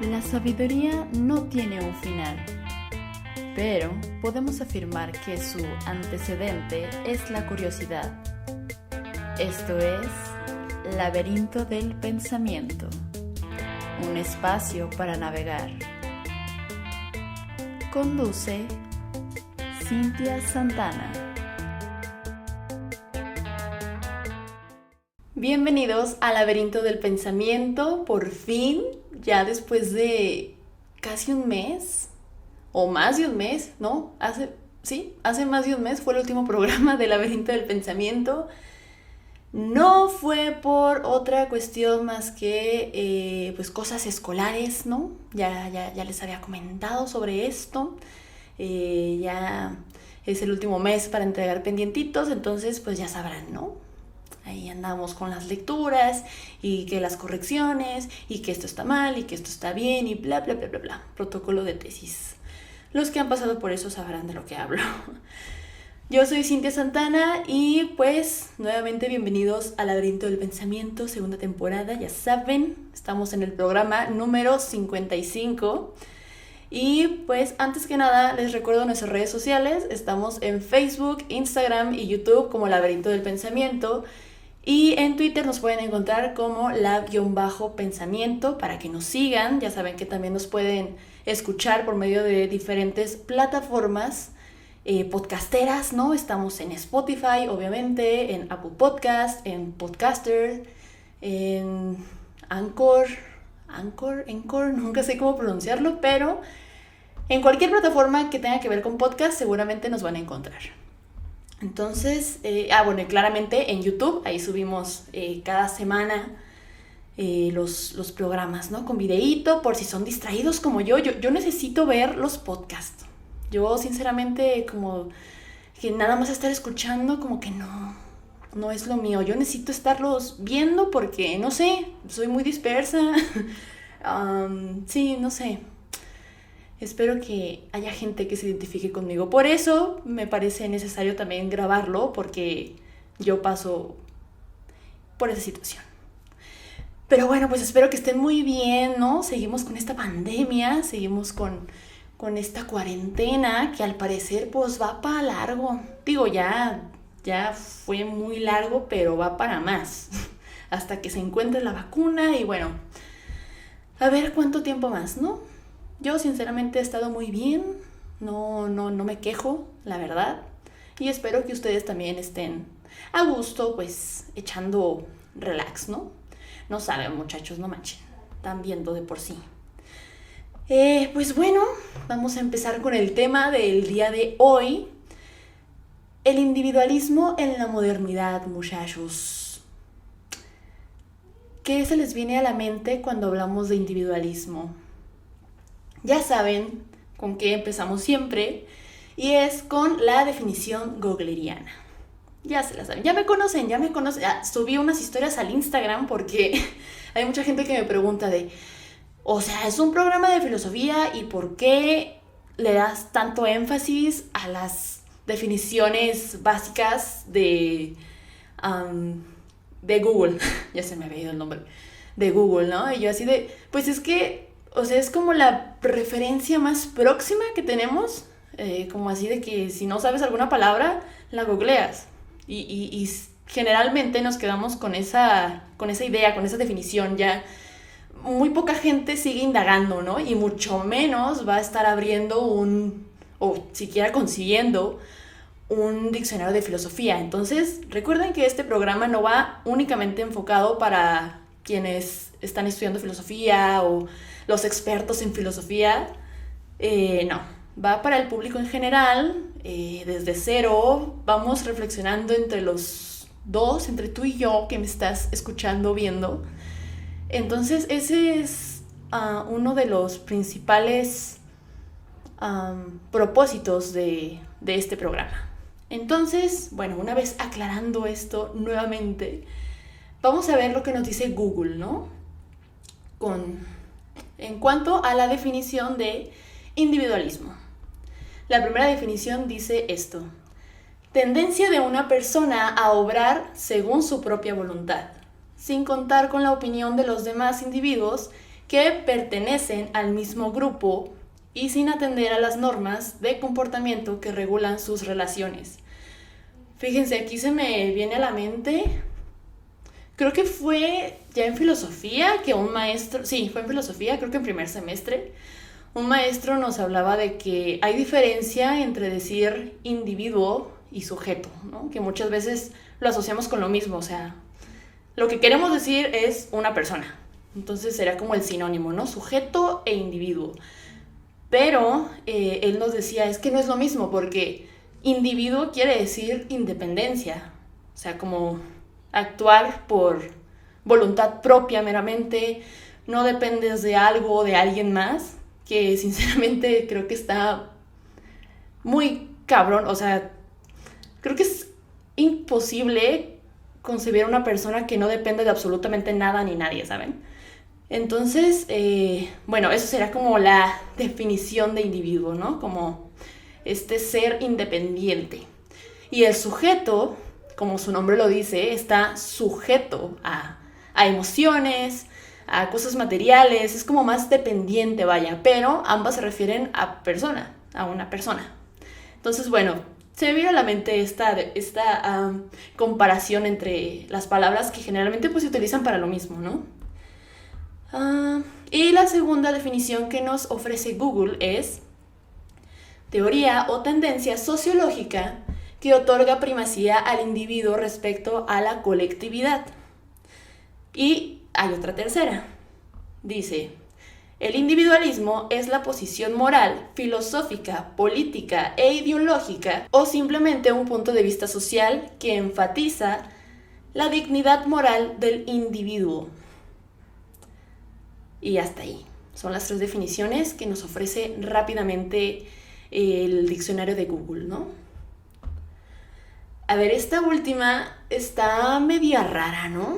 La sabiduría no tiene un final, pero podemos afirmar que su antecedente es la curiosidad. Esto es Laberinto del Pensamiento, un espacio para navegar. Conduce Cintia Santana. Bienvenidos al Laberinto del Pensamiento, por fin, ya después de casi un mes, o más de un mes, ¿no? Hace más de un mes fue el último programa del Laberinto del Pensamiento. No fue por otra cuestión más que pues cosas escolares, ¿no? Ya les había comentado sobre esto. Ya es el último mes para entregar pendientitos, entonces pues ya sabrán, ¿no? Ahí andamos con las lecturas y que las correcciones y que esto está mal y que esto está bien y bla, bla, bla, bla, bla. Protocolo de tesis. Los que han pasado por eso sabrán de lo que hablo. Yo soy Cintia Santana y pues nuevamente bienvenidos al Laberinto del Pensamiento, segunda temporada. Ya saben, estamos en el programa número 55. Y pues antes que nada les recuerdo nuestras redes sociales. Estamos en Facebook, Instagram y YouTube como Laberinto del Pensamiento. Y en Twitter nos pueden encontrar como la_pensamiento para que nos sigan. Ya saben que también nos pueden escuchar por medio de diferentes plataformas podcasteras, ¿no? Estamos en Spotify, obviamente, en Apple Podcast, en Podcaster, en Anchor, nunca sé cómo pronunciarlo, pero en cualquier plataforma que tenga que ver con podcast seguramente nos van a encontrar. Entonces, bueno, y claramente en YouTube, ahí subimos cada semana los programas, ¿no? Con videíto, por si son distraídos como yo necesito ver los podcasts. Yo, sinceramente, como que nada más estar escuchando, como que no es lo mío. Yo necesito estarlos viendo porque, no sé, soy muy dispersa. Sí, no sé. Espero que haya gente que se identifique conmigo. Por eso me parece necesario también grabarlo, porque yo paso por esa situación. Pero bueno, pues espero que estén muy bien, ¿no? Seguimos con esta pandemia, seguimos con esta cuarentena que al parecer pues va para largo. Digo, ya fue muy largo, pero va para más. Hasta que se encuentre la vacuna y bueno, a ver cuánto tiempo más, ¿no? Yo sinceramente he estado muy bien, no me quejo, la verdad. Y espero que ustedes también estén a gusto, pues echando relax, ¿no? No saben, muchachos, no manchen, están viendo de por sí. Pues bueno, vamos a empezar con el tema del día de hoy. El individualismo en la modernidad, muchachos. ¿Qué se les viene a la mente cuando hablamos de individualismo? Ya saben con qué empezamos siempre, y es con la definición googleriana. Ya se la saben, ya me conocen. Subí unas historias al Instagram porque hay mucha gente que me pregunta o sea, es un programa de filosofía y ¿por qué le das tanto énfasis a las definiciones básicas de Google? Ya se me había ido el nombre. De Google, ¿no? Y yo así pues es que, o sea, es como la referencia más próxima que tenemos, como así de que si no sabes alguna palabra, la googleas. Y generalmente nos quedamos con esa idea, con esa definición. Ya muy poca gente sigue indagando, ¿no? Y mucho menos va a estar abriendo o siquiera consiguiendo un diccionario de filosofía. Entonces, recuerden que este programa no va únicamente enfocado para quienes están estudiando filosofía o los expertos en filosofía. No, va para el público en general. Desde cero vamos reflexionando entre los dos, entre tú y yo que me estás escuchando, viendo. Entonces ese es uno de los principales propósitos de este programa. Entonces, bueno, una vez aclarando esto nuevamente, vamos a ver lo que nos dice Google, ¿no? En cuanto a la definición de individualismo. La primera definición dice esto: tendencia de una persona a obrar según su propia voluntad, sin contar con la opinión de los demás individuos que pertenecen al mismo grupo y sin atender a las normas de comportamiento que regulan sus relaciones. Fíjense, aquí se me viene a la mente, creo que fue ya en filosofía que un maestro, sí, fue en filosofía, creo que en primer semestre, un maestro nos hablaba de que hay diferencia entre decir individuo y sujeto, ¿no? Que muchas veces lo asociamos con lo mismo, o sea, lo que queremos decir es una persona. Entonces sería como el sinónimo, ¿no? Sujeto e individuo. Pero él nos decía, es que no es lo mismo, porque individuo quiere decir independencia. O sea, como actuar por voluntad propia meramente, no dependes de algo o de alguien más, que sinceramente creo que está muy cabrón. O sea, creo que es imposible concebir a una persona que no depende de absolutamente nada ni nadie, ¿saben? Entonces, bueno, eso será como la definición de individuo, ¿no? Como este ser independiente. Y el sujeto, como su nombre lo dice, está sujeto a emociones, a cosas materiales, es como más dependiente, vaya, pero ambas se refieren a persona, a una persona. Entonces, bueno, se me vino a la mente esta comparación entre las palabras que generalmente pues se utilizan para lo mismo, ¿no? Y la segunda definición que nos ofrece Google es teoría o tendencia sociológica que otorga primacía al individuo respecto a la colectividad. Y hay otra tercera. Dice, el individualismo es la posición moral, filosófica, política e ideológica o simplemente un punto de vista social que enfatiza la dignidad moral del individuo. Y hasta ahí. Son las tres definiciones que nos ofrece rápidamente el diccionario de Google, ¿no? A ver, esta última está media rara, ¿no?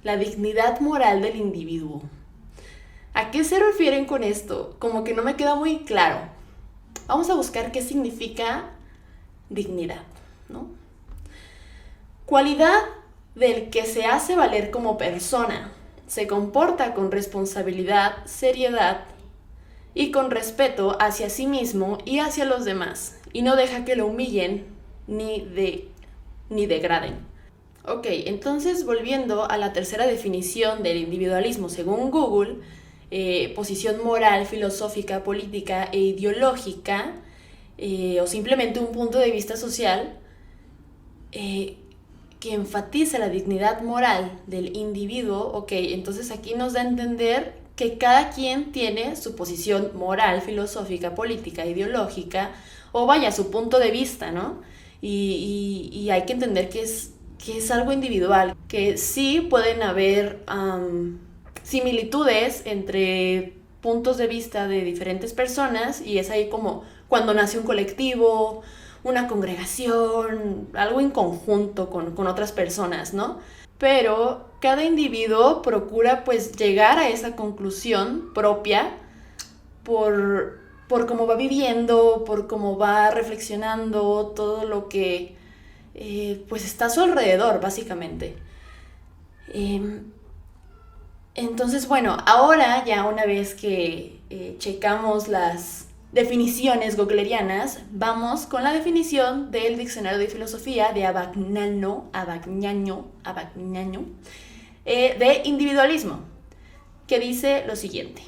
La dignidad moral del individuo. ¿A qué se refieren con esto? Como que no me queda muy claro. Vamos a buscar qué significa dignidad, ¿no? Cualidad del que se hace valer como persona, se comporta con responsabilidad, seriedad y con respeto hacia sí mismo y hacia los demás, y no deja que lo humillen ni degraden. Ok, entonces volviendo a la tercera definición del individualismo según Google, posición moral, filosófica, política e ideológica, o simplemente un punto de vista social, que enfatiza la dignidad moral del individuo. Ok, entonces aquí nos da a entender que cada quien tiene su posición moral, filosófica, política, ideológica, o vaya, su punto de vista, ¿no? Y hay que entender que es algo individual, que sí pueden haber similitudes entre puntos de vista de diferentes personas, y es ahí como cuando nace un colectivo, una congregación, algo en conjunto con otras personas, ¿no? Pero cada individuo procura pues llegar a esa conclusión propia por cómo va viviendo, por cómo va reflexionando, todo lo que pues está a su alrededor, básicamente. Entonces, bueno, ahora ya una vez que checamos las definiciones googlerianas, vamos con la definición del diccionario de filosofía de Abagnano, de individualismo, que dice lo siguiente.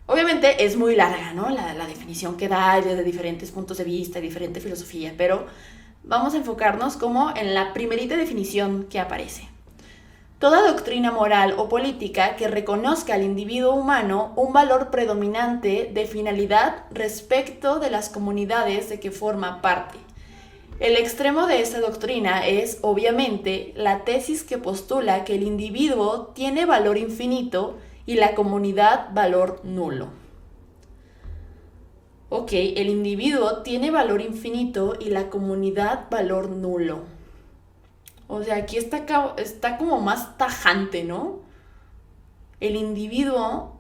Obviamente es muy larga, ¿no? La definición que da desde diferentes puntos de vista, diferente filosofía, pero vamos a enfocarnos como en la primerita definición que aparece. Toda doctrina moral o política que reconozca al individuo humano un valor predominante de finalidad respecto de las comunidades de que forma parte. El extremo de esta doctrina es, obviamente, la tesis que postula que el individuo tiene valor infinito y la comunidad valor nulo. Ok, el individuo tiene valor infinito y la comunidad valor nulo. O sea, aquí está como más tajante, ¿no? El individuo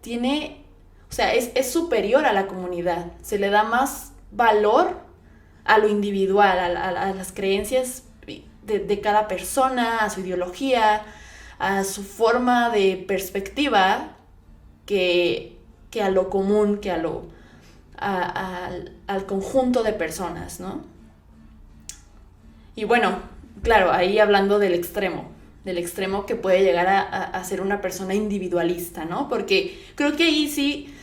tiene, o sea, es superior a la comunidad. Se le da más valor a lo individual, a las creencias de cada persona, a su ideología, a su forma de perspectiva que a lo común, que al conjunto de personas, ¿no? Y bueno, claro, ahí hablando del extremo que puede llegar a ser una persona individualista, ¿no? Porque creo que ahí sí,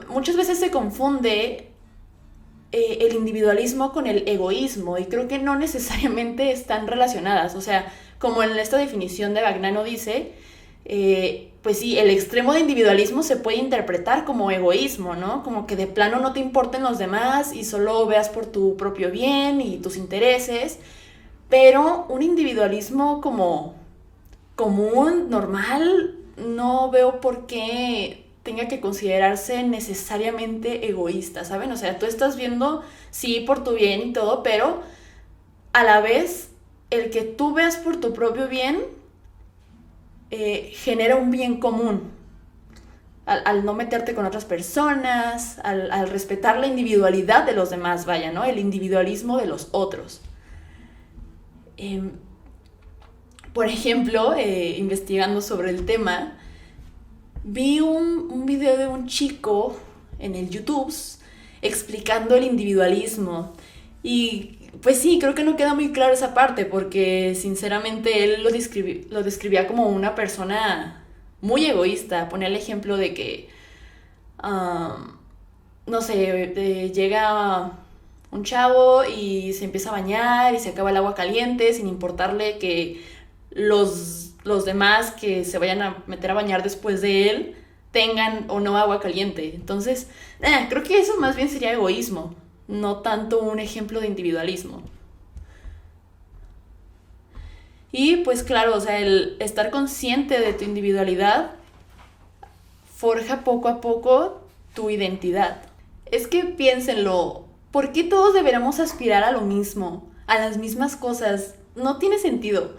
muchas veces se confunde el individualismo con el egoísmo, y creo que no necesariamente están relacionadas. O sea, como en esta definición de Bagnano dice, pues sí, el extremo de individualismo se puede interpretar como egoísmo, ¿no? Como que de plano no te importen los demás y solo veas por tu propio bien y tus intereses, pero un individualismo como común, normal, no veo por qué tenga que considerarse necesariamente egoísta, ¿saben? O sea, tú estás viendo, sí, por tu bien y todo, pero a la vez, el que tú veas por tu propio bien genera un bien común. Al no meterte con otras personas, al respetar la individualidad de los demás, vaya, ¿no? El individualismo de los otros. Por ejemplo, investigando sobre el tema, vi un video de un chico en el YouTube explicando el individualismo. Y pues sí, creo que no queda muy claro esa parte, porque sinceramente él lo describía como una persona muy egoísta. Ponía el ejemplo de que, no sé, llega un chavo y se empieza a bañar y se acaba el agua caliente sin importarle que los demás que se vayan a meter a bañar después de él tengan o no agua caliente. Entonces, creo que eso más bien sería egoísmo, no tanto un ejemplo de individualismo. Y pues claro, o sea, el estar consciente de tu individualidad forja poco a poco tu identidad. Es que piénsenlo, ¿por qué todos deberíamos aspirar a lo mismo, a las mismas cosas? No tiene sentido.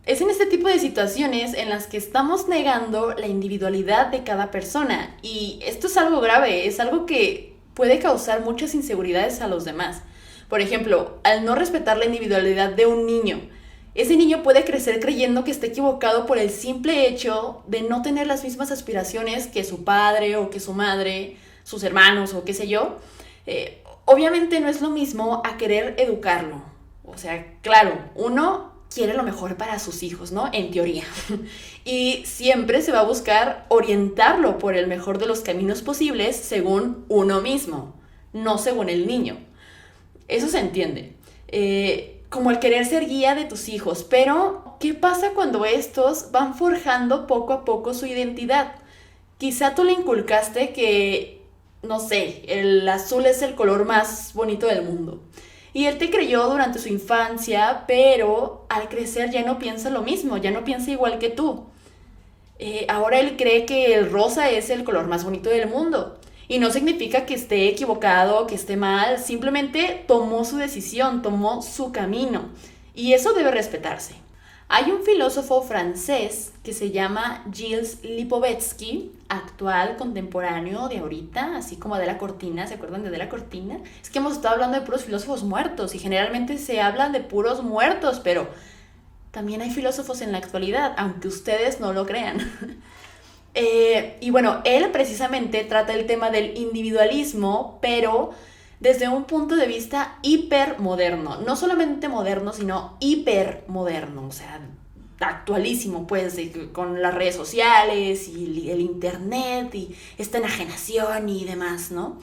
Es en este tipo de situaciones en las que estamos negando la individualidad de cada persona, y esto es algo grave, es algo que puede causar muchas inseguridades a los demás. Por ejemplo, al no respetar la individualidad de un niño, ese niño puede crecer creyendo que está equivocado por el simple hecho de no tener las mismas aspiraciones que su padre o que su madre, sus hermanos o qué sé yo. Obviamente no es lo mismo a querer educarlo. O sea, claro, uno quiere lo mejor para sus hijos, ¿no? En teoría. Y siempre se va a buscar orientarlo por el mejor de los caminos posibles según uno mismo, no según el niño. Eso se entiende. Como el querer ser guía de tus hijos. Pero, ¿qué pasa cuando estos van forjando poco a poco su identidad? Quizá tú le inculcaste que, no sé, el azul es el color más bonito del mundo. Y él te creyó durante su infancia, pero al crecer ya no piensa lo mismo, ya no piensa igual que tú. Ahora él cree que el rosa es el color más bonito del mundo. Y no significa que esté equivocado, que esté mal, simplemente tomó su decisión, tomó su camino. Y eso debe respetarse. Hay un filósofo francés que se llama Gilles Lipovetsky, actual, contemporáneo de ahorita, así como Adela Cortina. ¿Se acuerdan de Adela Cortina? Es que hemos estado hablando de puros filósofos muertos y generalmente se hablan de puros muertos, pero también hay filósofos en la actualidad, aunque ustedes no lo crean. Y bueno, él precisamente trata el tema del individualismo, pero desde un punto de vista hipermoderno. No solamente moderno, sino hipermoderno. O sea, actualísimo, pues, con las redes sociales y el internet y esta enajenación y demás, ¿no?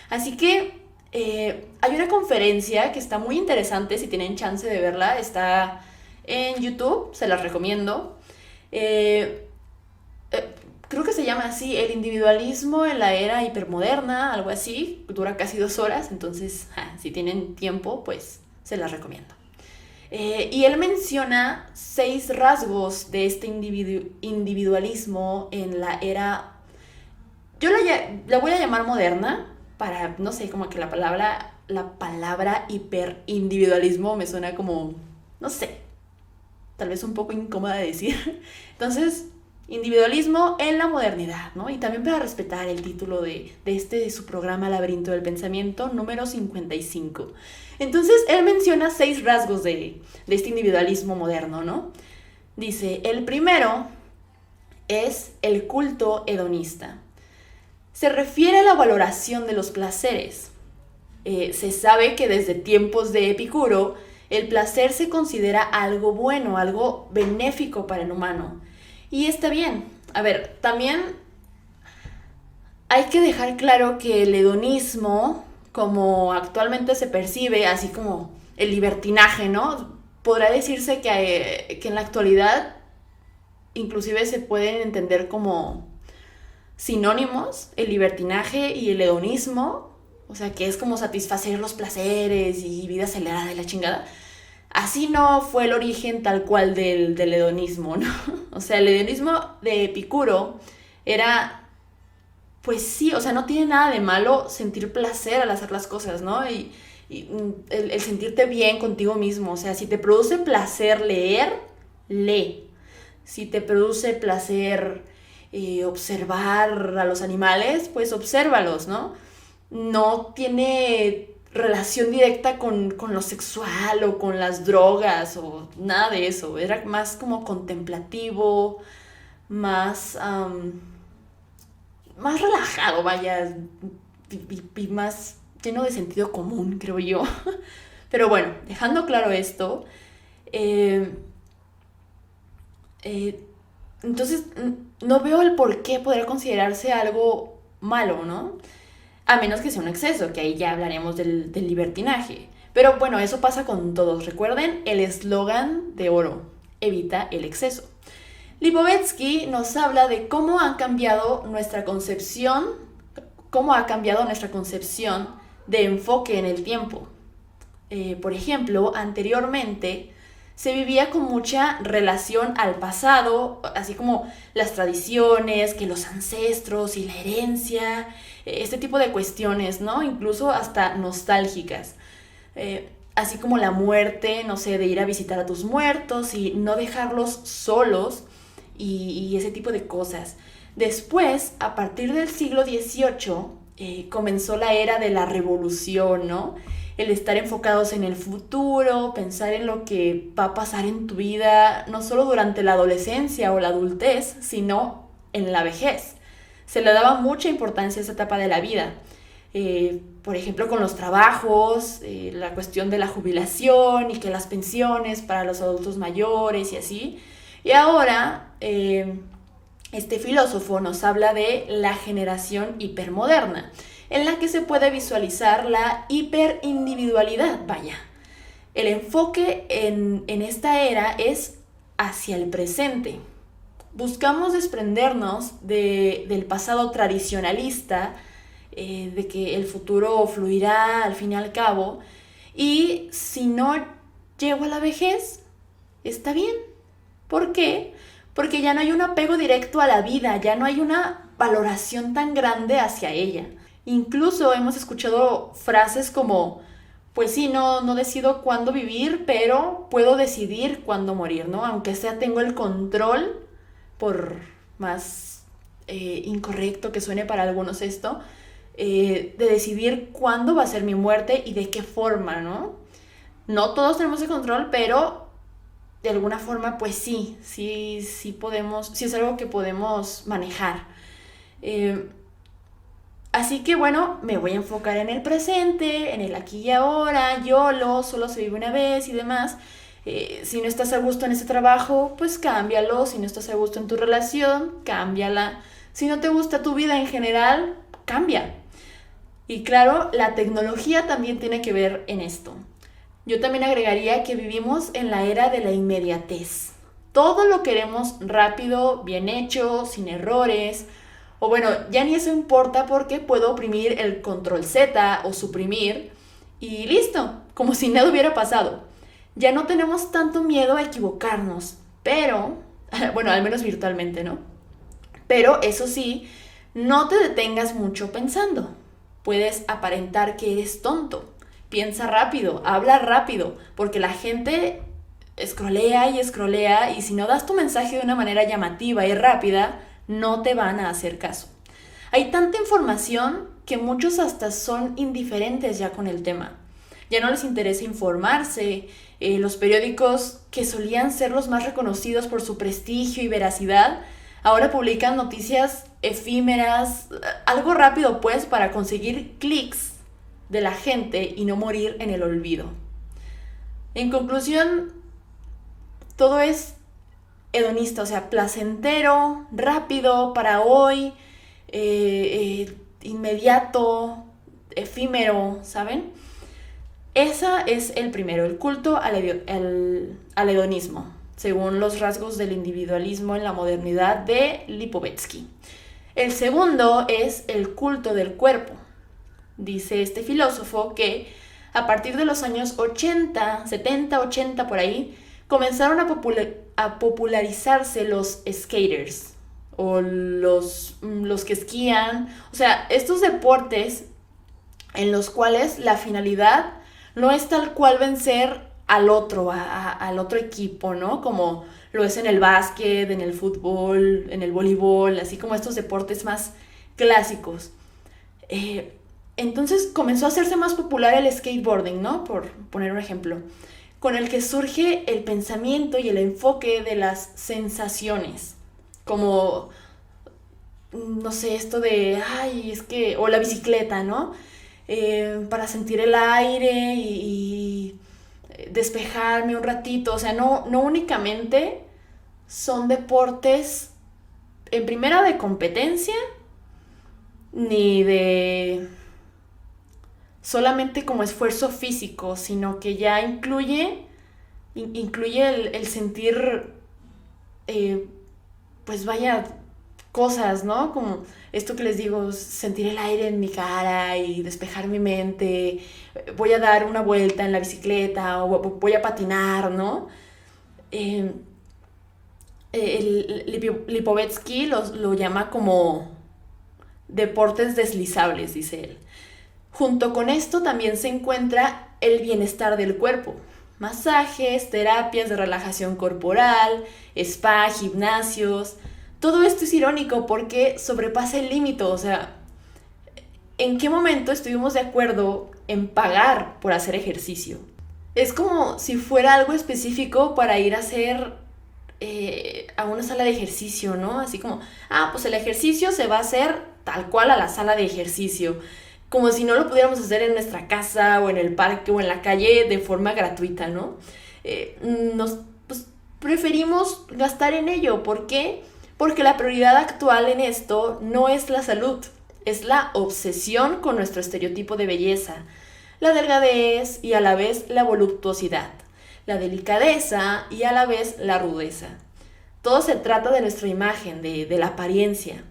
Así que hay una conferencia que está muy interesante, si tienen chance de verla, está en YouTube, se las recomiendo. Creo que se llama así, el individualismo en la era hipermoderna, algo así, dura casi 2 horas, entonces si tienen tiempo, pues se las recomiendo. Y él menciona 6 rasgos de este individualismo en la era, yo la voy a llamar moderna, para, no sé, como que la palabra hiperindividualismo me suena como, no sé, tal vez un poco incómoda de decir. Entonces, individualismo en la modernidad, ¿no? Y también para respetar el título de su programa Laberinto del Pensamiento, número 55. Entonces, él menciona 6 rasgos de este individualismo moderno, ¿no? Dice, el primero es el culto hedonista. Se refiere a la valoración de los placeres. Se sabe que desde tiempos de Epicuro, el placer se considera algo bueno, algo benéfico para el humano. Y está bien. A ver, también hay que dejar claro que el hedonismo, como actualmente se percibe, así como el libertinaje, ¿no? Podrá decirse que en la actualidad inclusive se pueden entender como sinónimos, el libertinaje y el hedonismo, o sea, que es como satisfacer los placeres y vida acelerada y la chingada. Así no fue el origen tal cual del hedonismo, ¿no? O sea, el hedonismo de Epicuro era, pues sí, o sea, no tiene nada de malo sentir placer al hacer las cosas, ¿no? Y el sentirte bien contigo mismo, o sea, si te produce placer leer, lee. Si te produce placer observar a los animales, pues obsérvalos, ¿no? No tiene relación directa con lo sexual o con las drogas o nada de eso. Era más como contemplativo, más, más relajado, vaya, y más lleno de sentido común, creo yo. Pero bueno, dejando claro esto, eh, entonces no veo el por qué podría considerarse algo malo, ¿no? A menos que sea un exceso, que ahí ya hablaremos del libertinaje. Pero bueno, eso pasa con todos. Recuerden el eslogan de oro, evita el exceso. Lipovetsky nos habla de cómo ha cambiado nuestra concepción de enfoque en el tiempo. Por ejemplo, anteriormente se vivía con mucha relación al pasado, así como las tradiciones, que los ancestros y la herencia, este tipo de cuestiones, ¿no? Incluso hasta nostálgicas. Así como la muerte, no sé, de ir a visitar a tus muertos y no dejarlos solos y ese tipo de cosas. Después, a partir del siglo XVIII, comenzó la era de la revolución, ¿no? El estar enfocados en el futuro, pensar en lo que va a pasar en tu vida, no solo durante la adolescencia o la adultez, sino en la vejez. Se le daba mucha importancia a esa etapa de la vida. Por ejemplo, con los trabajos, la cuestión de la jubilación y que las pensiones para los adultos mayores y así. Y ahora, este filósofo nos habla de la generación hipermoderna, en la que se puede visualizar la hiperindividualidad, vaya. El enfoque en esta era es hacia el presente. Buscamos desprendernos del pasado tradicionalista, de que el futuro fluirá al fin y al cabo, y si no llego a la vejez, está bien. ¿Por qué? Porque ya no hay un apego directo a la vida, ya no hay una valoración tan grande hacia ella. Incluso hemos escuchado frases como, pues sí, no decido cuándo vivir, pero puedo decidir cuándo morir, ¿no? Aunque sea tengo el control, por más incorrecto que suene para algunos esto, de decidir cuándo va a ser mi muerte y de qué forma, ¿no? No todos tenemos el control, pero de alguna forma, pues sí podemos, sí es algo que podemos manejar. Así que bueno, me voy a enfocar en el presente, en el aquí y ahora, YOLO, solo se vive una vez y demás. Si no estás a gusto en ese trabajo, pues cámbialo. Si no estás a gusto en tu relación, cámbiala. Si no te gusta tu vida en general, cambia. Y claro, la tecnología también tiene que ver en esto. Yo también agregaría que vivimos en la era de la inmediatez. Todo lo queremos rápido, bien hecho, sin errores. O bueno, ya ni eso importa porque puedo oprimir el control Z o suprimir y listo, como si nada hubiera pasado. Ya no tenemos tanto miedo a equivocarnos, pero, bueno, al menos virtualmente, ¿no? Pero eso sí, no te detengas mucho pensando. Puedes aparentar que eres tonto. Piensa rápido, habla rápido, porque la gente escrolea y escrolea y si no das tu mensaje de una manera llamativa y rápida, no te van a hacer caso. Hay tanta información que muchos hasta son indiferentes ya con el tema. ya no les interesa informarse. Los periódicos que solían ser los más reconocidos por su prestigio y veracidad, ahora publican noticias efímeras, algo rápido pues para conseguir clics de la gente y no morir en el olvido. En conclusión, todo es hedonista, o sea, placentero, rápido, para hoy, inmediato, efímero, ¿saben? Ese es el primero, el culto al hedonismo, según los rasgos del individualismo en la modernidad de Lipovetsky. El segundo es el culto del cuerpo. Dice este filósofo que a partir de los años 80, 70, 80 por ahí, comenzaron a popularizarse los skaters o los que esquían. O sea, estos deportes en los cuales la finalidad no es tal cual vencer al otro, al otro equipo, ¿no? Como lo es en el básquet, en el fútbol, en el voleibol, así como estos deportes más clásicos. Entonces comenzó a hacerse más popular el skateboarding, ¿no? Por poner un ejemplo, con el que surge el pensamiento y el enfoque de las sensaciones, como, no sé, esto de, ay, es que, o la bicicleta, ¿no? Para sentir el aire y despejarme un ratito, o sea, no únicamente son deportes, en primera, de competencia, ni de solamente como esfuerzo físico, sino que ya incluye el sentir, pues vaya, cosas, ¿no? Como esto que les digo, sentir el aire en mi cara y despejar mi mente, voy a dar una vuelta en la bicicleta o voy a patinar, ¿no? Lipovetsky lo llama como deportes deslizables, dice él. Junto con esto también se encuentra el bienestar del cuerpo. Masajes, terapias de relajación corporal, spa, gimnasios. Todo esto es irónico porque sobrepasa el límite. O sea, ¿en qué momento estuvimos de acuerdo en pagar por hacer ejercicio? Es como si fuera algo específico para ir a hacer a una sala de ejercicio, ¿no? Así como, pues el ejercicio se va a hacer tal cual a la sala de ejercicio. Como si no lo pudiéramos hacer en nuestra casa o en el parque o en la calle de forma gratuita, ¿no? Pues, preferimos gastar en ello. ¿Por qué? Porque la prioridad actual en esto no es la salud, es la obsesión con nuestro estereotipo de belleza, la delgadez y a la vez la voluptuosidad, la delicadeza y a la vez la rudeza. Todo se trata de nuestra imagen, de la apariencia.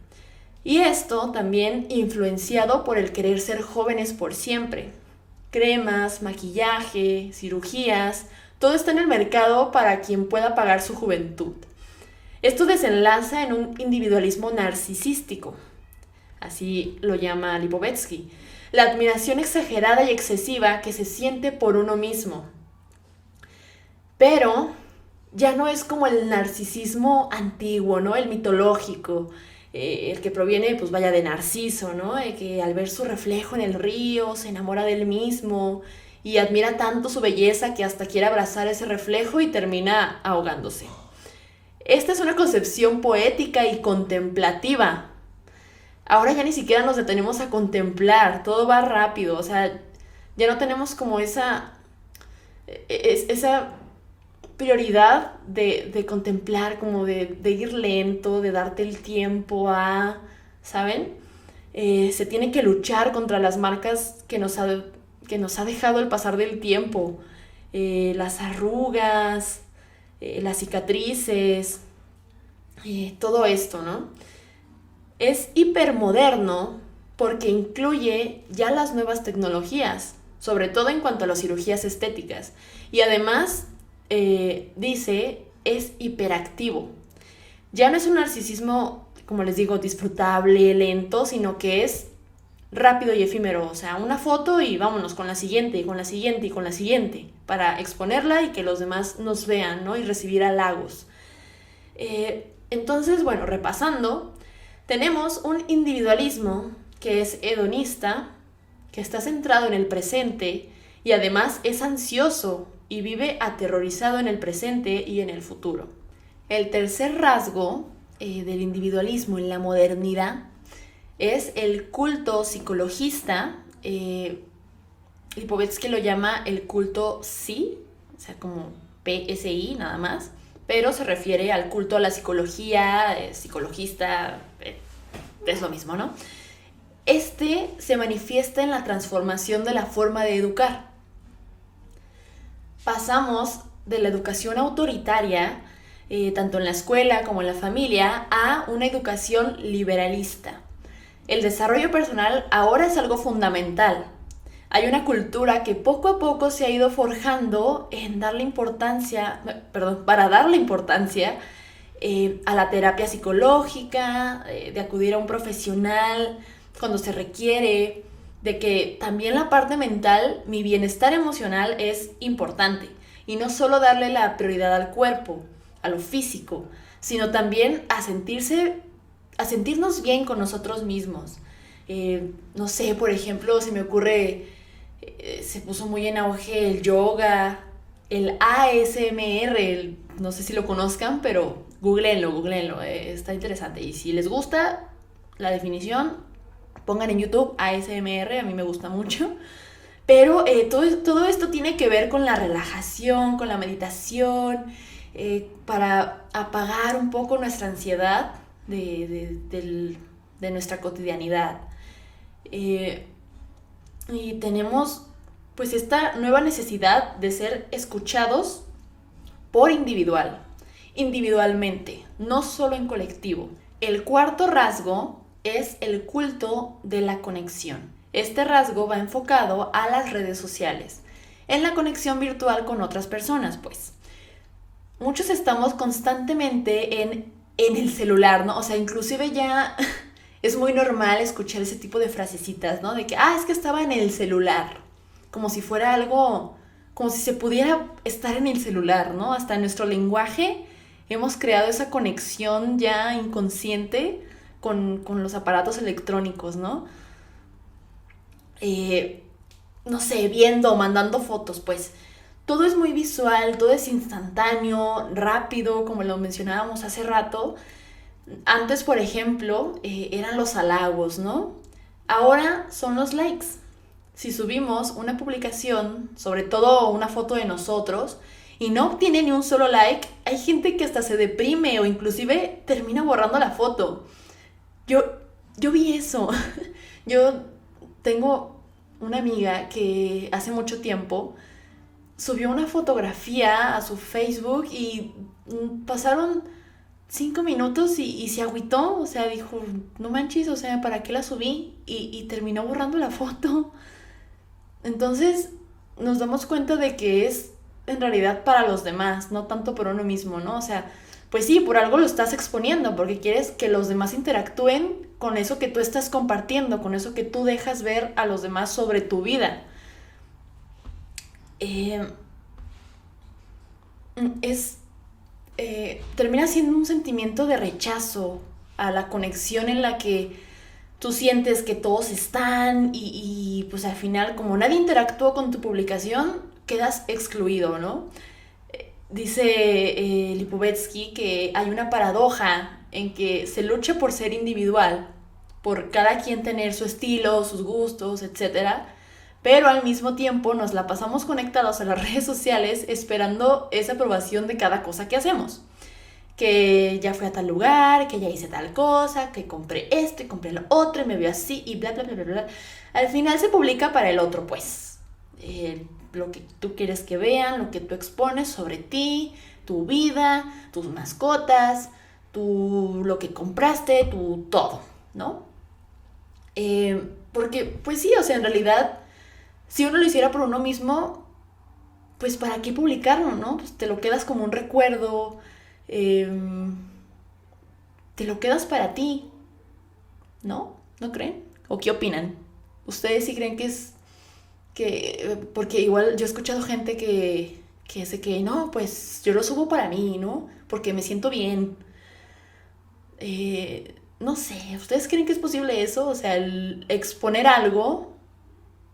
Y esto también influenciado por el querer ser jóvenes por siempre. Cremas, maquillaje, cirugías, todo está en el mercado para quien pueda pagar su juventud. Esto desenlaza en un individualismo narcisístico, así lo llama Lipovetsky, la admiración exagerada y excesiva que se siente por uno mismo. Pero ya no es como el narcisismo antiguo, ¿no? El mitológico, el que proviene, pues vaya, de Narciso, ¿no? Que al ver su reflejo en el río se enamora de él mismo y admira tanto su belleza que hasta quiere abrazar ese reflejo y termina ahogándose. Esta es una concepción poética y contemplativa. Ahora ya ni siquiera nos detenemos a contemplar, todo va rápido, o sea, ya no tenemos como esa prioridad de contemplar, como de ir lento, de darte el tiempo ¿saben? Se tiene que luchar contra las marcas que nos ha dejado el pasar del tiempo, las arrugas, las cicatrices, todo esto, ¿no? Es hipermoderno porque incluye ya las nuevas tecnologías, sobre todo en cuanto a las cirugías estéticas, y además dice, es hiperactivo. Ya no es un narcisismo, como les digo, disfrutable, lento, sino que es rápido y efímero. O sea, una foto y vámonos con la siguiente, y con la siguiente, y con la siguiente, para exponerla y que los demás nos vean, ¿no? Y recibir halagos. Entonces, bueno, repasando, tenemos un individualismo que es hedonista, que está centrado en el presente y además es ansioso y vive aterrorizado en el presente y en el futuro. El tercer rasgo del individualismo en la modernidad es el culto psicologista. Lipovetsky lo llama el culto PSI, o sea, como PSI nada más, pero se refiere al culto a la psicología, psicologista, es lo mismo, ¿no? Este se manifiesta en la transformación de la forma de educar. Pasamos de la educación autoritaria, tanto en la escuela como en la familia, a una educación liberalista. El desarrollo personal ahora es algo fundamental. Hay una cultura que poco a poco se ha ido forjando en para darle importancia a la terapia psicológica, de acudir a un profesional cuando se requiere, de que también la parte mental, mi bienestar emocional es importante y no solo darle la prioridad al cuerpo, a lo físico, sino también a sentirnos bien con nosotros mismos. No sé, por ejemplo, se me ocurre, se puso muy en auge el yoga, el ASMR, no sé si lo conozcan, pero googleenlo, está interesante. Y si les gusta la definición, pongan en YouTube ASMR, a mí me gusta mucho. Pero todo esto tiene que ver con la relajación, con la meditación, para apagar un poco nuestra ansiedad de nuestra cotidianidad. Y tenemos pues esta nueva necesidad de ser escuchados individualmente, no solo en colectivo. El cuarto rasgo es el culto de la conexión. Este rasgo va enfocado a las redes sociales, en la conexión virtual con otras personas, pues. Muchos estamos constantemente en el celular, ¿no? O sea, inclusive ya es muy normal escuchar ese tipo de frasecitas, ¿no? De que, es que estaba en el celular. Como si fuera algo, como si se pudiera estar en el celular, ¿no? Hasta en nuestro lenguaje hemos creado esa conexión ya inconsciente con los aparatos electrónicos, ¿no? No sé, viendo, mandando fotos, pues todo es muy visual, todo es instantáneo, rápido, como lo mencionábamos hace rato. Antes, por ejemplo, eran los halagos, ¿no? Ahora son los likes. Si subimos una publicación, sobre todo una foto de nosotros, y no obtiene ni un solo like, hay gente que hasta se deprime o inclusive termina borrando la foto. Yo vi eso. Yo tengo una amiga que hace mucho tiempo subió una fotografía a su Facebook y pasaron 5 minutos y se agüitó, o sea, dijo, no manches, o sea, ¿para qué la subí? Y terminó borrando la foto. Entonces nos damos cuenta de que es en realidad para los demás, no tanto por uno mismo, ¿no? O sea, pues sí, por algo lo estás exponiendo, porque quieres que los demás interactúen con eso que tú estás compartiendo, con eso que tú dejas ver a los demás sobre tu vida. Termina siendo un sentimiento de rechazo a la conexión en la que tú sientes que todos están y pues al final como nadie interactuó con tu publicación, quedas excluido, ¿no? Dice Lipovetsky que hay una paradoja en que se lucha por ser individual, por cada quien tener su estilo, sus gustos, etcétera, pero al mismo tiempo nos la pasamos conectados a las redes sociales esperando esa aprobación de cada cosa que hacemos. Que ya fui a tal lugar, que ya hice tal cosa, que compré esto y compré lo otro y me veo así y bla, bla, bla, bla, bla. Al final se publica para el otro, pues. Lo que tú quieres que vean, lo que tú expones sobre ti, tu vida, tus mascotas, lo que compraste, tu todo, ¿no? Porque, pues sí, o sea, en realidad, si uno lo hiciera por uno mismo, pues ¿para qué publicarlo, no? Pues te lo quedas como un recuerdo, te lo quedas para ti, ¿no? ¿No creen? ¿O qué opinan? ¿Ustedes sí creen que es porque igual yo he escuchado gente que dice que no, pues yo lo subo para mí, ¿no? Porque me siento bien. No sé, ¿ustedes creen que es posible eso? O sea, el exponer algo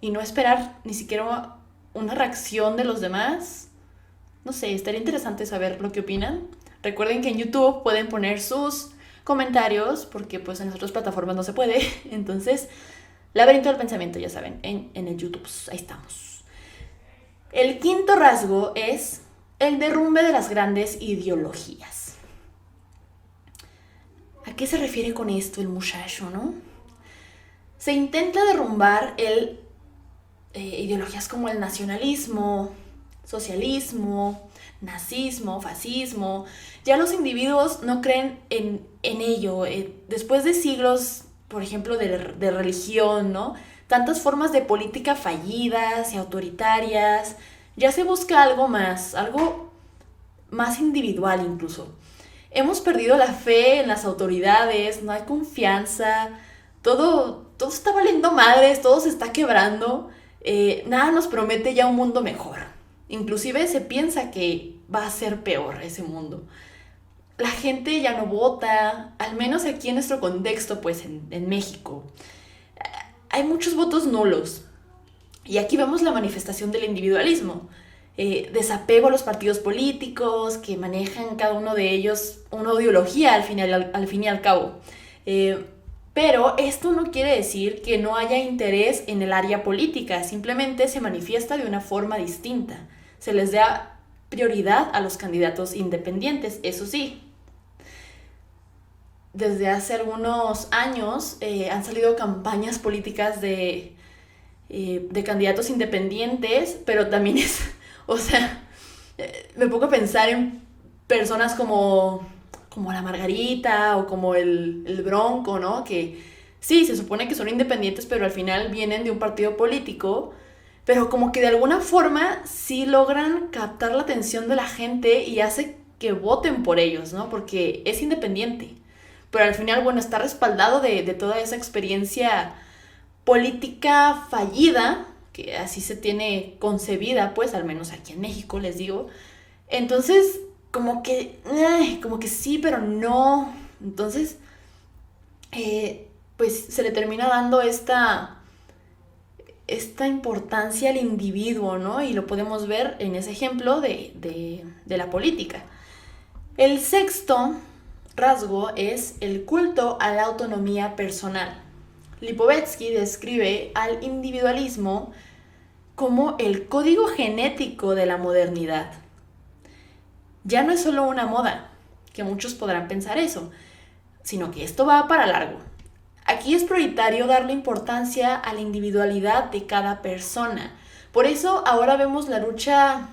y no esperar ni siquiera una reacción de los demás. No sé, estaría interesante saber lo que opinan. Recuerden que en YouTube pueden poner sus comentarios porque pues en las otras plataformas no se puede. Entonces, Laberinto del Pensamiento, ya saben, en el YouTube. Ahí estamos. El quinto rasgo es el derrumbe de las grandes ideologías. ¿A qué se refiere con esto el muchacho, no? Se intenta derrumbar ideologías como el nacionalismo, socialismo, nazismo, fascismo. Ya los individuos no creen en ello. Después de siglos, por ejemplo, de religión, ¿no? Tantas formas de política fallidas y autoritarias, ya se busca algo más individual incluso. Hemos perdido la fe en las autoridades, no hay confianza, todo está valiendo madres, todo se está quebrando, nada nos promete ya un mundo mejor. Inclusive se piensa que va a ser peor ese mundo. La gente ya no vota, al menos aquí en nuestro contexto, pues en México. Hay muchos votos nulos. Y aquí vemos la manifestación del individualismo. Desapego a los partidos políticos que manejan cada uno de ellos una ideología al fin y al cabo. Pero esto no quiere decir que no haya interés en el área política, simplemente se manifiesta de una forma distinta. Se les da prioridad a los candidatos independientes, eso sí. Desde hace algunos años han salido campañas políticas de candidatos independientes, pero también o sea, me pongo a pensar en personas como la Margarita o como el Bronco, ¿no? Que sí, se supone que son independientes, pero al final vienen de un partido político, pero como que de alguna forma sí logran captar la atención de la gente y hace que voten por ellos, ¿no? Porque es independiente. Pero al final, bueno, está respaldado de toda esa experiencia política fallida, que así se tiene concebida, pues, al menos aquí en México, les digo. Entonces, como que sí, pero no. Entonces, pues se le termina dando esta importancia al individuo, ¿no? Y lo podemos ver en ese ejemplo de la política. El sexto rasgo es el culto a la autonomía personal. Lipovetsky describe al individualismo como el código genético de la modernidad. Ya no es solo una moda, que muchos podrán pensar eso, sino que esto va para largo. Aquí es prioritario darle importancia a la individualidad de cada persona. Por eso ahora vemos la lucha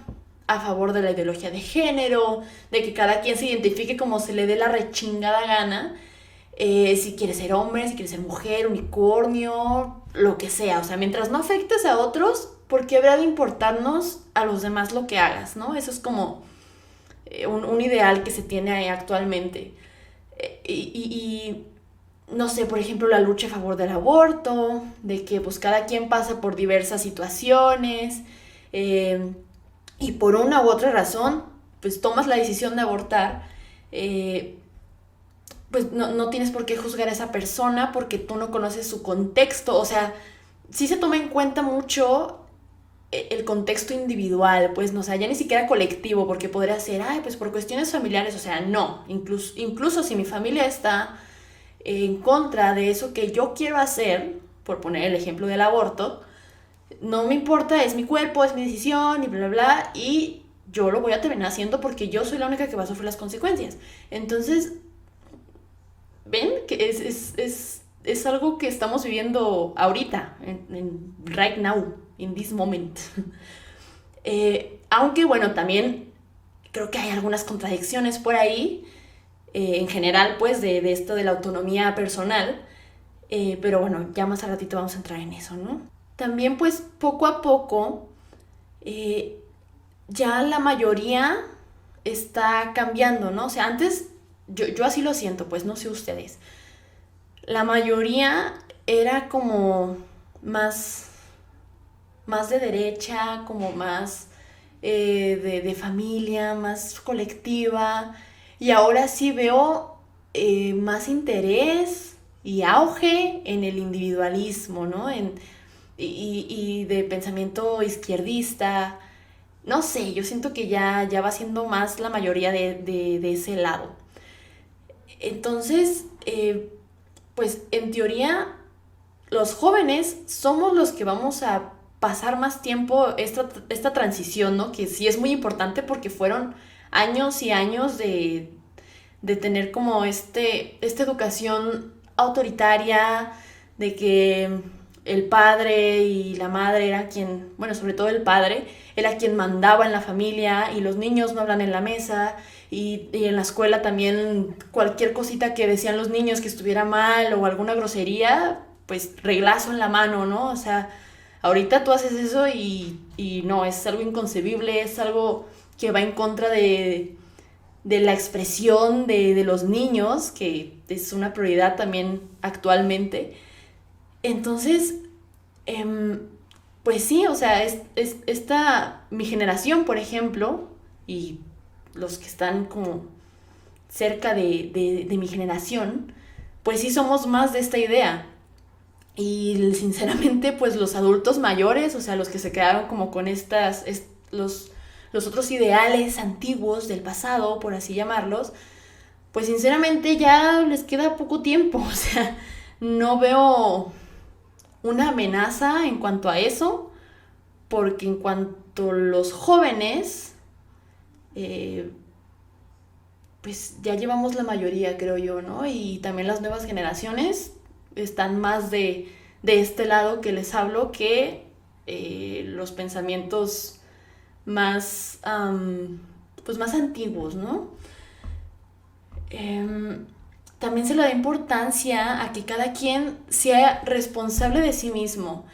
a favor de la ideología de género, de que cada quien se identifique como se le dé la rechingada gana, si quiere ser hombre, si quiere ser mujer, unicornio, lo que sea. O sea, mientras no afectes a otros, ¿por qué habrá de importarnos a los demás lo que hagas, no? Eso es como un ideal que se tiene ahí actualmente. Y no sé, por ejemplo, la lucha a favor del aborto, de que pues cada quien pasa por diversas situaciones, y por una u otra razón, pues tomas la decisión de abortar, pues no tienes por qué juzgar a esa persona porque tú no conoces su contexto. O sea, sí se toma en cuenta mucho el contexto individual, pues no, o sea, ya ni siquiera colectivo, porque podría ser, pues por cuestiones familiares, o sea, no, incluso si mi familia está en contra de eso que yo quiero hacer, por poner el ejemplo del aborto, no me importa, es mi cuerpo, es mi decisión y bla, bla, bla, y yo lo voy a terminar haciendo porque yo soy la única que va a sufrir las consecuencias. Entonces, ¿ven? Que es algo que estamos viviendo ahorita, right now, in this moment. Aunque, bueno, también creo que hay algunas contradicciones por ahí, en general, pues, de esto de la autonomía personal, pero bueno, ya más al ratito vamos a entrar en eso, ¿no? También, pues, poco a poco, ya la mayoría está cambiando, ¿no? O sea, antes, yo así lo siento, pues, no sé ustedes. La mayoría era como más de derecha, como más de familia, más colectiva. Y ahora sí veo más interés y auge en el individualismo, ¿no? y de pensamiento izquierdista. No sé, yo siento que ya va siendo más la mayoría de ese lado. Entonces, pues en teoría, los jóvenes somos los que vamos a pasar más tiempo esta transición, ¿no? Que sí es muy importante porque fueron años y años de tener como esta educación autoritaria, de que el padre y la madre era quien, bueno, sobre todo el padre, era quien mandaba en la familia y los niños no hablan en la mesa y en la escuela también cualquier cosita que decían los niños que estuviera mal o alguna grosería, pues reglazo en la mano, ¿no? O sea, ahorita tú haces eso y no, es algo inconcebible, es algo que va en contra de la expresión de los niños, que es una prioridad también actualmente. Entonces, pues sí, o sea, mi generación, por ejemplo, y los que están como cerca de mi generación, pues sí somos más de esta idea. Y sinceramente, pues los adultos mayores, o sea, los que se quedaron como con los otros ideales antiguos del pasado, por así llamarlos, pues sinceramente ya les queda poco tiempo, o sea, no veo una amenaza en cuanto a eso, porque en cuanto a los jóvenes, eh, pues ya llevamos la mayoría, creo yo, ¿no? Y también las nuevas generaciones están más de este lado que les hablo que los pensamientos más, pues más antiguos, ¿no? También se le da importancia a que cada quien sea responsable de sí mismo.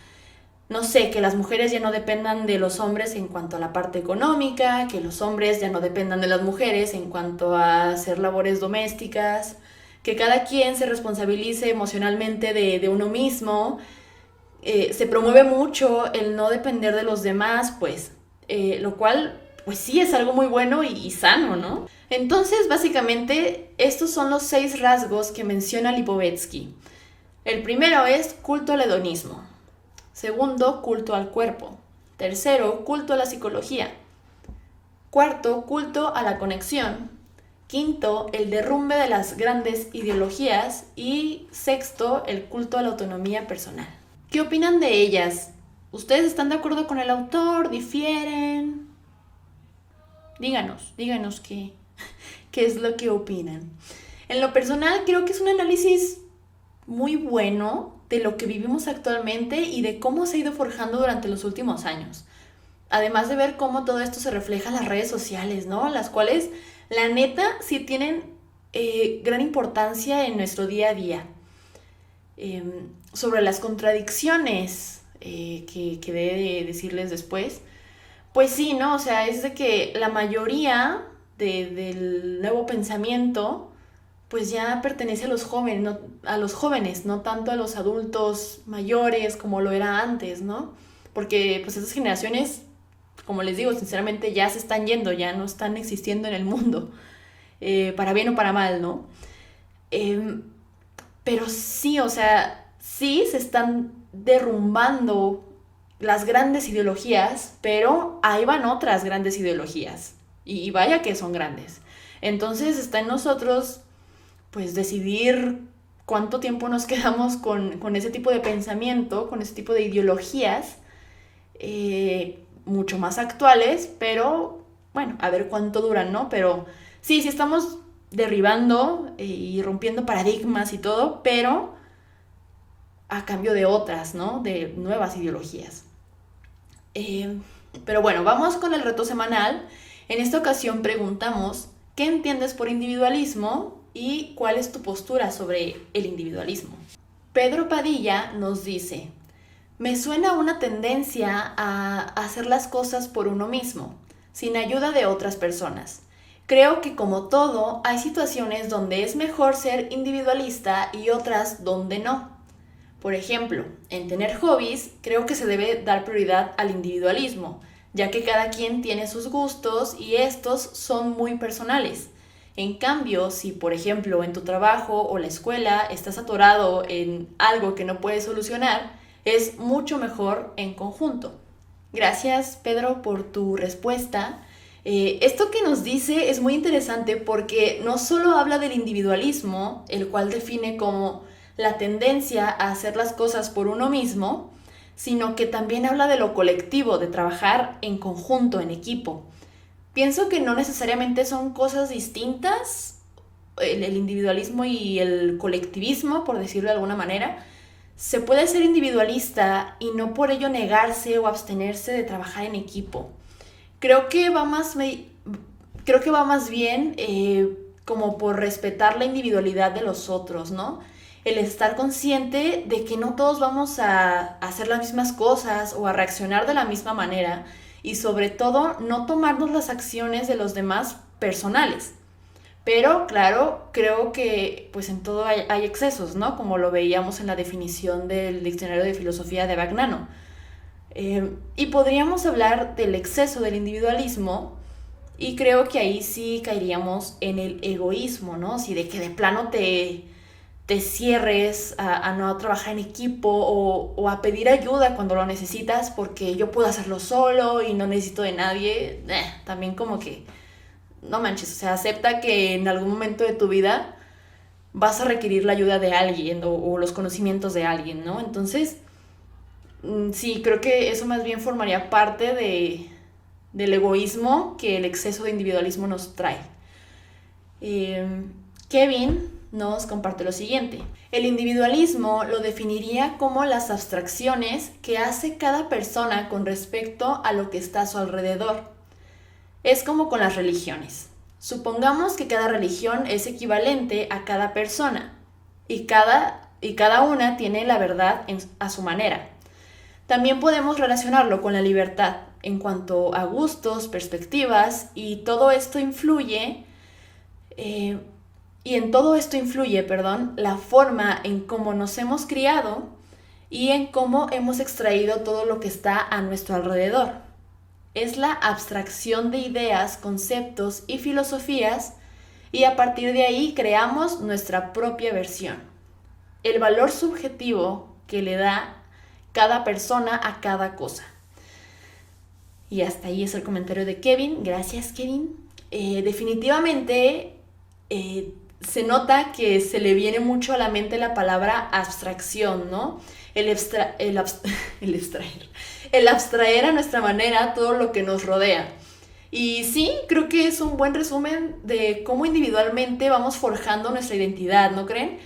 No sé, que las mujeres ya no dependan de los hombres en cuanto a la parte económica, que los hombres ya no dependan de las mujeres en cuanto a hacer labores domésticas, que cada quien se responsabilice emocionalmente de uno mismo. Se promueve mucho el no depender de los demás, pues, lo cual, pues sí, es algo muy bueno y sano, ¿no? Entonces, básicamente, estos son los 6 rasgos que menciona Lipovetsky. El primero es culto al hedonismo. Segundo, culto al cuerpo. Tercero, culto a la psicología. Cuarto, culto a la conexión. Quinto, el derrumbe de las grandes ideologías. Y sexto, el culto a la autonomía personal. ¿Qué opinan de ellas? ¿Ustedes están de acuerdo con el autor? ¿Difieren? Díganos qué es lo que opinan. En lo personal, creo que es un análisis muy bueno de lo que vivimos actualmente y de cómo se ha ido forjando durante los últimos años. Además de ver cómo todo esto se refleja en las redes sociales, ¿no? Las cuales, la neta, sí tienen gran importancia en nuestro día a día. Sobre las contradicciones que he de decirles después, pues sí, ¿no? O sea, es de que la mayoría del nuevo pensamiento pues ya pertenece a los jóvenes, no tanto a los adultos mayores como lo era antes, ¿no? Porque pues esas generaciones, como les digo, sinceramente ya se están yendo, ya no están existiendo en el mundo, para bien o para mal, ¿no? Pero sí, o sea, sí se están derrumbando las grandes ideologías, pero ahí van otras grandes ideologías, y vaya que son grandes. Entonces está en nosotros pues decidir cuánto tiempo nos quedamos con ese tipo de pensamiento, con ese tipo de ideologías, mucho más actuales, pero bueno, a ver cuánto duran, ¿no? Pero sí estamos derribando y rompiendo paradigmas y todo, pero a cambio de otras, ¿no? De nuevas ideologías. Pero bueno, vamos con el reto semanal. En esta ocasión preguntamos, ¿qué entiendes por individualismo? ¿Y cuál es tu postura sobre el individualismo? Pedro Padilla nos dice, me suena una tendencia a hacer las cosas por uno mismo, sin ayuda de otras personas. Creo que como todo, hay situaciones donde es mejor ser individualista y otras donde no. Por ejemplo, en tener hobbies, creo que se debe dar prioridad al individualismo, ya que cada quien tiene sus gustos y estos son muy personales. En cambio, si por ejemplo en tu trabajo o la escuela estás atorado en algo que no puedes solucionar, es mucho mejor en conjunto. Gracias, Pedro, por tu respuesta. Esto que nos dice es muy interesante porque no solo habla del individualismo, el cual define como la tendencia a hacer las cosas por uno mismo, sino que también habla de lo colectivo, de trabajar en conjunto, en equipo. Pienso que no necesariamente son cosas distintas, el individualismo y el colectivismo, por decirlo de alguna manera. Se puede ser individualista y no por ello negarse o abstenerse de trabajar en equipo. Creo que va más, creo que va más bien como por respetar la individualidad de los otros, ¿no? El estar consciente de que no todos vamos a hacer las mismas cosas o a reaccionar de la misma manera y sobre todo no tomarnos las acciones de los demás personales. Pero claro, creo que pues en todo hay excesos, ¿no? Como lo veíamos en la definición del diccionario de filosofía de Bagnano. Y podríamos hablar del exceso del individualismo y creo que ahí sí caeríamos en el egoísmo, ¿no? Si de que de plano te cierres a no trabajar en equipo o a pedir ayuda cuando lo necesitas porque yo puedo hacerlo solo y no necesito de nadie, también como que no manches, o sea, acepta que en algún momento de tu vida vas a requerir la ayuda de alguien o los conocimientos de alguien, ¿no? Entonces, sí, creo que eso más bien formaría parte del egoísmo que el exceso de individualismo nos trae. Kevin nos comparte lo siguiente. El individualismo lo definiría como las abstracciones que hace cada persona con respecto a lo que está a su alrededor. Es como con las religiones. Supongamos que cada religión es equivalente a cada persona y cada una tiene la verdad a su manera. También podemos relacionarlo con la libertad en cuanto a gustos, perspectivas y todo esto influye la forma en cómo nos hemos criado y en cómo hemos extraído todo lo que está a nuestro alrededor. Es la abstracción de ideas, conceptos y filosofías y a partir de ahí creamos nuestra propia versión. El valor subjetivo que le da cada persona a cada cosa. Y hasta ahí es el comentario de Kevin. Gracias, Kevin. Definitivamente se nota que se le viene mucho a la mente la palabra abstracción, ¿no? El abstraer a nuestra manera todo lo que nos rodea. Y sí, creo que es un buen resumen de cómo individualmente vamos forjando nuestra identidad, ¿no creen?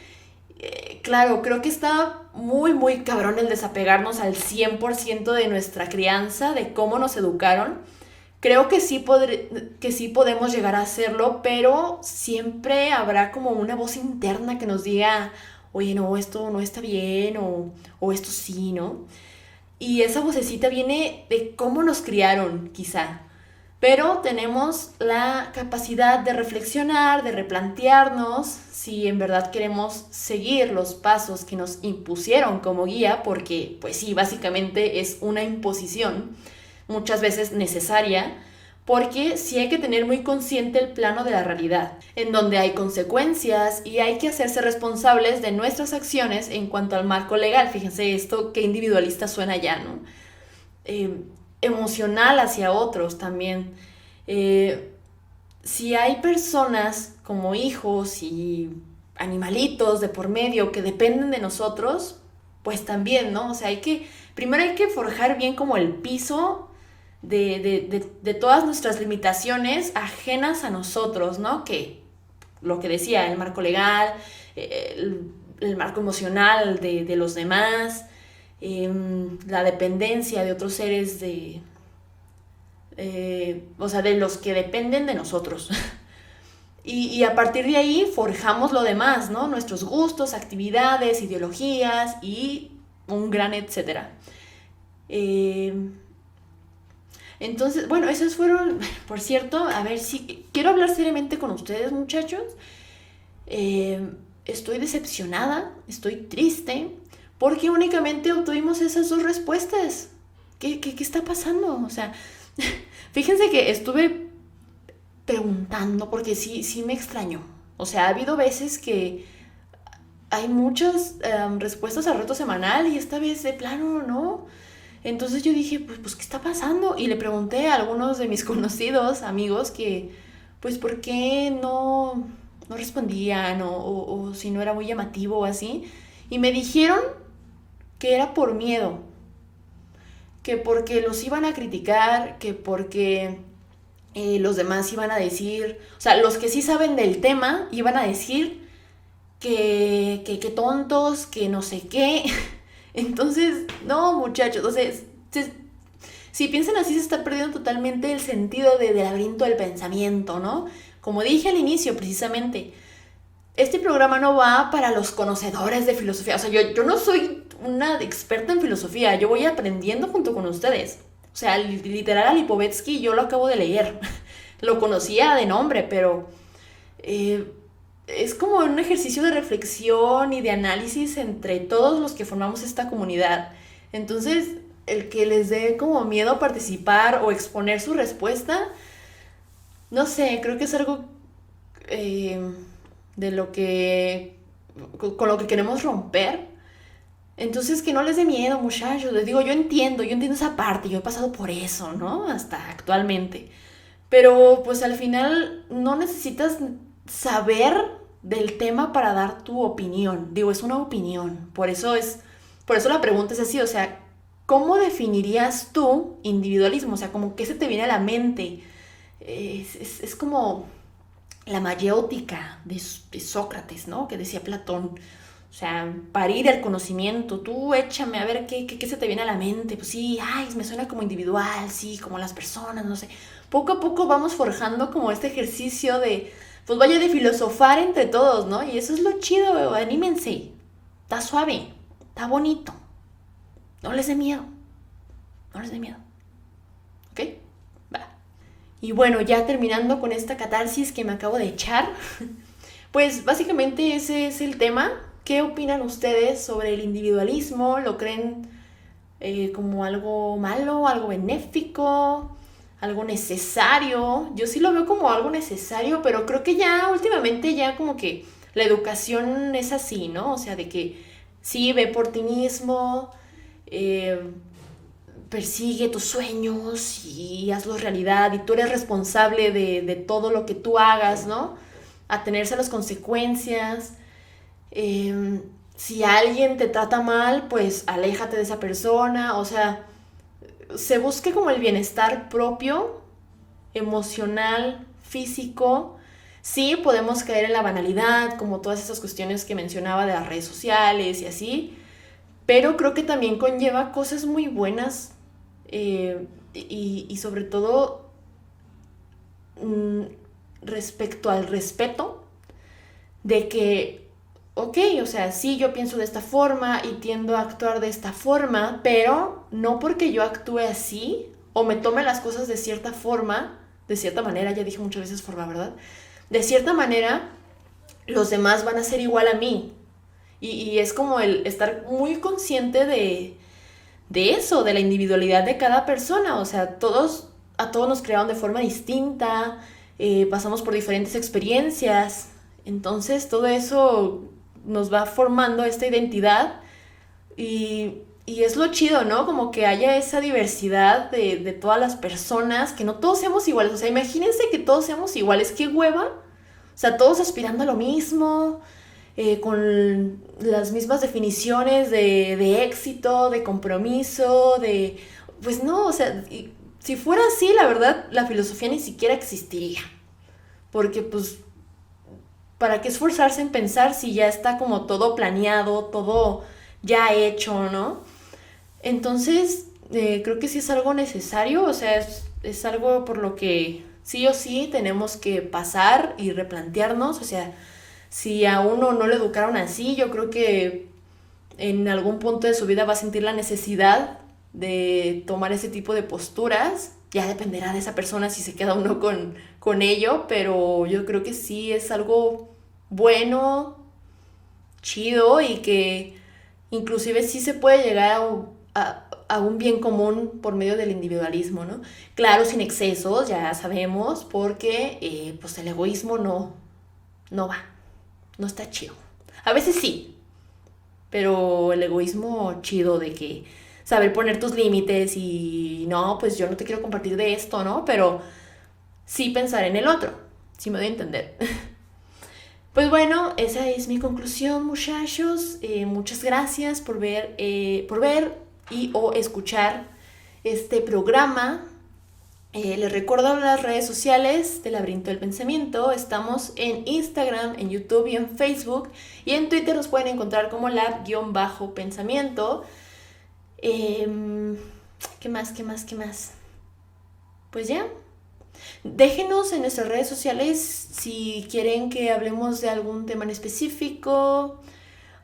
Claro, creo que está muy, muy cabrón el desapegarnos al 100% de nuestra crianza, de cómo nos educaron. Creo que sí podemos llegar a hacerlo, pero siempre habrá como una voz interna que nos diga, oye, no, esto no está bien, o esto sí, ¿no? Y esa vocecita viene de cómo nos criaron, quizá. Pero tenemos la capacidad de reflexionar, de replantearnos si en verdad queremos seguir los pasos que nos impusieron como guía, porque pues sí, básicamente es una imposición, muchas veces necesaria, porque sí hay que tener muy consciente el plano de la realidad, en donde hay consecuencias y hay que hacerse responsables de nuestras acciones en cuanto al marco legal. Fíjense esto, qué individualista suena ya, ¿no? Emocional hacia otros también. Si hay personas como hijos y animalitos de por medio que dependen de nosotros, pues también, ¿no? O sea, primero hay que forjar bien como el piso de todas nuestras limitaciones ajenas a nosotros, ¿no? Que lo que decía, el marco legal, el marco emocional de los demás, la dependencia de otros seres o sea, de los que dependen de nosotros. Y a partir de ahí forjamos lo demás, ¿no? Nuestros gustos, actividades, ideologías y un gran etcétera. Entonces, bueno, esos fueron, por cierto, a ver si quiero hablar seriamente con ustedes, muchachos. Estoy decepcionada, estoy triste, porque únicamente obtuvimos esas dos respuestas. ¿Qué está pasando? O sea, fíjense que estuve preguntando porque sí me extrañó. O sea, ha habido veces que hay muchas respuestas al reto semanal y esta vez de plano no. Entonces yo dije, pues, ¿qué está pasando? Y le pregunté a algunos de mis conocidos, amigos, que, pues, ¿por qué no respondían o si no era muy llamativo o así? Y me dijeron que era por miedo, que porque los iban a criticar, que porque los demás iban a decir, o sea, los que sí saben del tema iban a decir que tontos, que no sé qué. Entonces, no, muchachos, o sea, si piensan así se está perdiendo totalmente el sentido del laberinto del pensamiento, ¿no? Como dije al inicio, precisamente, este programa no va para los conocedores de filosofía. O sea, yo no soy una experta en filosofía, yo voy aprendiendo junto con ustedes. O sea, literal a Lipovetsky yo lo acabo de leer. Lo conocía de nombre, pero eh, es como un ejercicio de reflexión y de análisis entre todos los que formamos esta comunidad. Entonces, el que les dé como miedo participar o exponer su respuesta, no sé, creo que es algo eh, de lo que, con lo que queremos romper. Entonces, que no les dé miedo, muchachos. Les digo, yo entiendo esa parte, yo he pasado por eso, ¿no? Hasta actualmente. Pero pues al final no necesitas saber del tema para dar tu opinión. Digo, es una opinión. Por eso la pregunta es así, o sea, ¿cómo definirías tú individualismo? O sea, como qué se te viene a la mente. Es como la mayéutica de Sócrates, ¿no? Que decía Platón. O sea, parir el conocimiento. Tú échame a ver qué se te viene a la mente. Pues sí, ay, me suena como individual, sí, como las personas, no sé. Poco a poco vamos forjando como este ejercicio de, pues vaya, de filosofar entre todos, ¿no? Y eso es lo chido, anímense. Está suave, está bonito. No les dé miedo, no les dé miedo. ¿Ok? Va. Y bueno, ya terminando con esta catarsis que me acabo de echar, pues básicamente ese es el tema. ¿Qué opinan ustedes sobre el individualismo? ¿Lo creen como algo malo, algo benéfico, algo necesario? Yo sí lo veo como algo necesario, pero creo que ya últimamente ya como que la educación es así, ¿no? O sea, de que sí, ve por ti mismo, eh, persigue tus sueños y hazlos realidad y tú eres responsable de todo lo que tú hagas, ¿no? Atenerse a las consecuencias. Si alguien te trata mal, pues aléjate de esa persona. O sea, se busque como el bienestar propio, emocional, físico. Sí, podemos caer en la banalidad, como todas esas cuestiones que mencionaba de las redes sociales y así, pero creo que también conlleva cosas muy buenas y sobre todo mm, respecto al respeto de que, ok, o sea, sí, yo pienso de esta forma y tiendo a actuar de esta forma, pero no porque yo actúe así o me tome las cosas de cierta forma, de cierta manera, ya dije muchas veces forma, ¿verdad? De cierta manera, los demás van a ser igual a mí. Y es como el estar muy consciente de eso, de la individualidad de cada persona. O sea, a todos nos crearon de forma distinta, pasamos por diferentes experiencias. Entonces todo eso nos va formando esta identidad y es lo chido, ¿no? Como que haya esa diversidad de todas las personas, que no todos seamos iguales. O sea, imagínense que todos seamos iguales, qué hueva. O sea, todos aspirando a lo mismo, con las mismas definiciones de éxito, de compromiso, de... Pues no, o sea, si fuera así, la verdad, la filosofía ni siquiera existiría. Porque pues, ¿para qué esforzarse en pensar si ya está como todo planeado, todo ya hecho, ¿no? Entonces, creo que sí es algo necesario, o sea, es algo por lo que sí o sí tenemos que pasar y replantearnos, o sea, si a uno no le educaron así, yo creo que en algún punto de su vida va a sentir la necesidad de tomar ese tipo de posturas. Ya dependerá de esa persona si se queda uno con ello, pero yo creo que sí es algo bueno, chido y que inclusive sí se puede llegar a un bien común por medio del individualismo, ¿no? Claro, sin excesos, ya sabemos, porque pues el egoísmo no va, no está chido. A veces sí, pero el egoísmo chido de que saber poner tus límites y no, pues yo no te quiero compartir de esto, ¿no? Pero sí pensar en el otro, si me doy a entender. Pues bueno, esa es mi conclusión, muchachos. Muchas gracias por ver y o escuchar este programa. Les recuerdo las redes sociales del Laberinto del Pensamiento. Estamos en Instagram, en YouTube y en Facebook. Y en Twitter nos pueden encontrar como lab-pensamiento. ¿Qué más? Pues ya. Déjenos en nuestras redes sociales si quieren que hablemos de algún tema en específico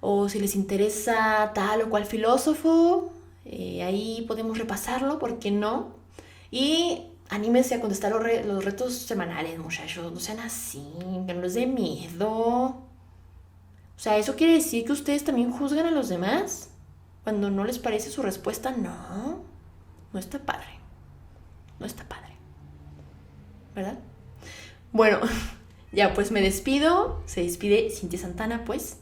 o si les interesa tal o cual filósofo. Ahí podemos repasarlo, ¿por qué no? Y anímense a contestar los retos semanales, muchachos. No sean así, que no les dé miedo. O sea, ¿eso quiere decir que ustedes también juzgan a los demás? Cuando no les parece su respuesta, no. No está padre. No está padre. ¿Verdad? Bueno, ya pues me despido. Se despide Cintia Santana, pues.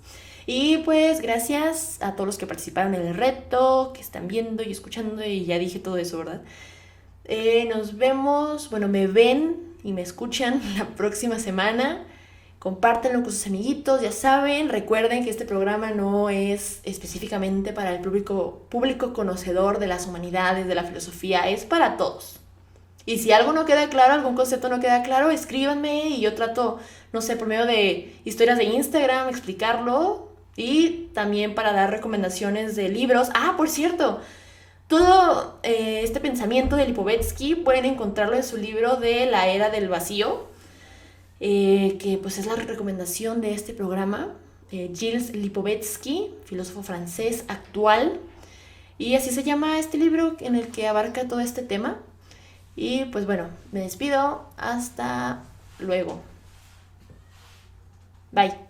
Y pues gracias a todos los que participaron en el reto, que están viendo y escuchando, y ya dije todo eso, ¿verdad? Nos vemos, bueno, me ven y me escuchan la próxima semana. Compártanlo con sus amiguitos, ya saben. Recuerden que este programa no es específicamente para el público conocedor de las humanidades, de la filosofía, es para todos. Y si algo no queda claro, algún concepto no queda claro, escríbanme y yo trato, no sé, por medio de historias de Instagram, explicarlo. Y también para dar recomendaciones de libros. Ah, por cierto, todo este pensamiento de Lipovetsky pueden encontrarlo en su libro de La Era del Vacío, que pues es la recomendación de este programa. Gilles Lipovetsky, filósofo francés actual. Y así se llama este libro en el que abarca todo este tema. Y pues bueno, me despido. Hasta luego. Bye.